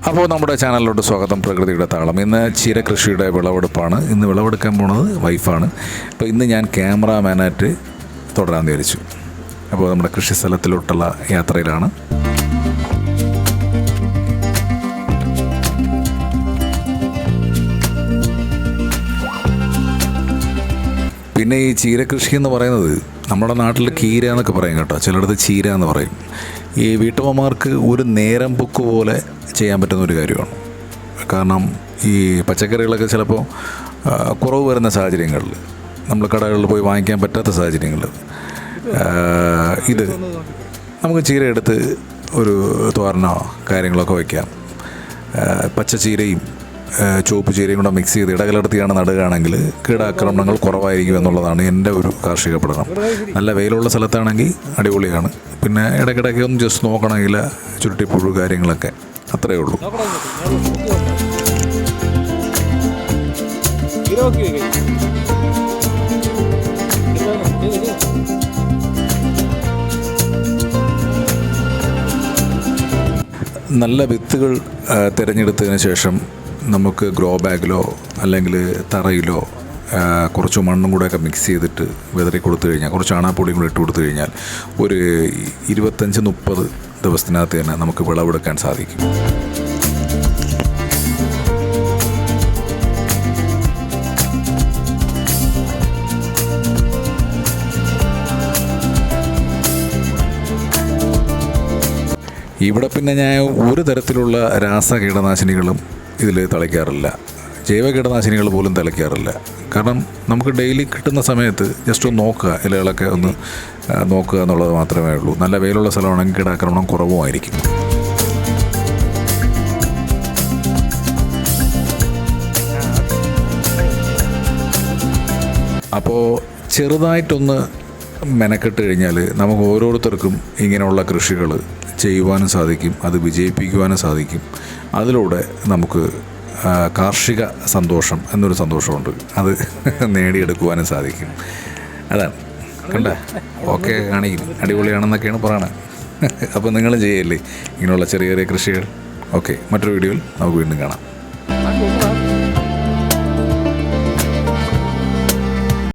അപ്പോൾ നമ്മുടെ ചാനലിലോട്ട് സ്വാഗതം. പ്രകൃതിയുടെ താളം. ഇന്ന് ചീര കൃഷിയുടെ വിളവെടുപ്പാണ്. ഇന്ന് വിളവെടുക്കാൻ പോണത് വൈഫാണ്. അപ്പോൾ ഇന്ന് ഞാൻ ക്യാമറാമാനായിട്ട് തുടരാൻ വിചാരിച്ചു. അപ്പോൾ നമ്മുടെ കൃഷി സ്ഥലത്തിലോട്ടുള്ള യാത്രയിലാണ്. പിന്നെ ഈ ചീര കൃഷി എന്ന് പറയുന്നത് നമ്മുടെ നാട്ടിൽ കീര എന്നൊക്കെ പറയും കേട്ടോ, ചിലയിടത്ത് ചീര എന്ന് പറയും. ഈ വീട്ടമ്മമാർക്ക് ഒരു നേരം പൊക്ക് പോലെ ചെയ്യാൻ പറ്റുന്ന ഒരു കാര്യമാണ്. കാരണം ഈ പച്ചക്കറികളൊക്കെ ചിലപ്പോൾ കുറവ് വരുന്ന സാഹചര്യങ്ങളിൽ, നമ്മൾ കടകളിൽ പോയി വാങ്ങിക്കാൻ പറ്റാത്ത സാഹചര്യങ്ങളിൽ ഇത് നമുക്ക് ചീര എടുത്ത് ഒരു തോരനോ കാര്യങ്ങളൊക്കെ വയ്ക്കാം. പച്ചച്ചീരയും ചുവപ്പ് ചീരയും കൂടെ മിക്സ് ചെയ്ത് ഇടകലർത്തിയാണ് നടുകയാണെങ്കിൽ കീടാക്രമണങ്ങൾ കുറവായിരിക്കും എന്നുള്ളതാണ് എൻ്റെ ഒരു കാർഷിക പഠനം. നല്ല വെയിലുള്ള സ്ഥലത്താണെങ്കിൽ അടിപൊളിയാണ്. പിന്നെ ഇടയ്ക്കിടയ്ക്ക് ഒന്ന് ജസ്റ്റ് നോക്കണമെങ്കിൽ ചുരുട്ടിപ്പുഴു കാര്യങ്ങളൊക്കെ അത്രയേ ഉള്ളൂ. നല്ല വിത്തുകൾ തിരഞ്ഞെടുത്തതിന് ശേഷം നമുക്ക് ഗ്രോ ബാഗിലോ അല്ലെങ്കിൽ തറയിലോ കുറച്ച് മണ്ണും കൂടെയൊക്കെ മിക്സ് ചെയ്തിട്ട് വിതറി കൊടുത്തു കഴിഞ്ഞാൽ, കുറച്ച് ചാണകപ്പൊടിയും കൂടെ ഇട്ട് കൊടുത്തു കഴിഞ്ഞാൽ ഒരു 25-30 ദിവസത്തിനകത്ത് തന്നെ നമുക്ക് വിളവെടുക്കാൻ സാധിക്കും. ഇവിടെ പിന്നെ ഞാൻ ഒരു തരത്തിലുള്ള രാസകീടനാശിനികളും ഇതിൽ തളിക്കാറില്ല. ജൈവ കീടനാശിനികൾ പോലും തളിക്കാറില്ല. കാരണം നമുക്ക് ഡെയിലി കിട്ടുന്ന സമയത്ത് ജസ്റ്റ് ഒന്ന് നോക്കുക, ഇലകളൊക്കെ ഒന്ന് നോക്കുക എന്നുള്ളത് മാത്രമേ ഉള്ളൂ. നല്ല വെയിലുള്ള സ്ഥലമാണെങ്കിൽ കീടാക്രമണം കുറവുമായിരിക്കും. അപ്പോൾ ചെറുതായിട്ടൊന്ന് മെനക്കെട്ട് കഴിഞ്ഞാൽ നമുക്ക് ഓരോരുത്തർക്കും ഇങ്ങനെയുള്ള കൃഷികൾ ചെയ്യുവാനും സാധിക്കും, അത് വിജയിപ്പിക്കുവാനും സാധിക്കും. അതിലൂടെ നമുക്ക് കാർഷിക സന്തോഷം എന്നൊരു സന്തോഷമുണ്ട്, അത് നേടിയെടുക്കുവാനും സാധിക്കും. അതാണ് കണ്ട ഓക്കെ കാണിക്കും, അടിപൊളിയാണെന്നൊക്കെയാണ് പറയണത്. അപ്പോൾ നിങ്ങൾ ചെയ്യല്ലേ ഇങ്ങനെയുള്ള ചെറിയ ചെറിയ കൃഷികൾ. ഓക്കെ, മറ്റൊരു വീഡിയോയിൽ നമുക്ക് വീണ്ടും കാണാം.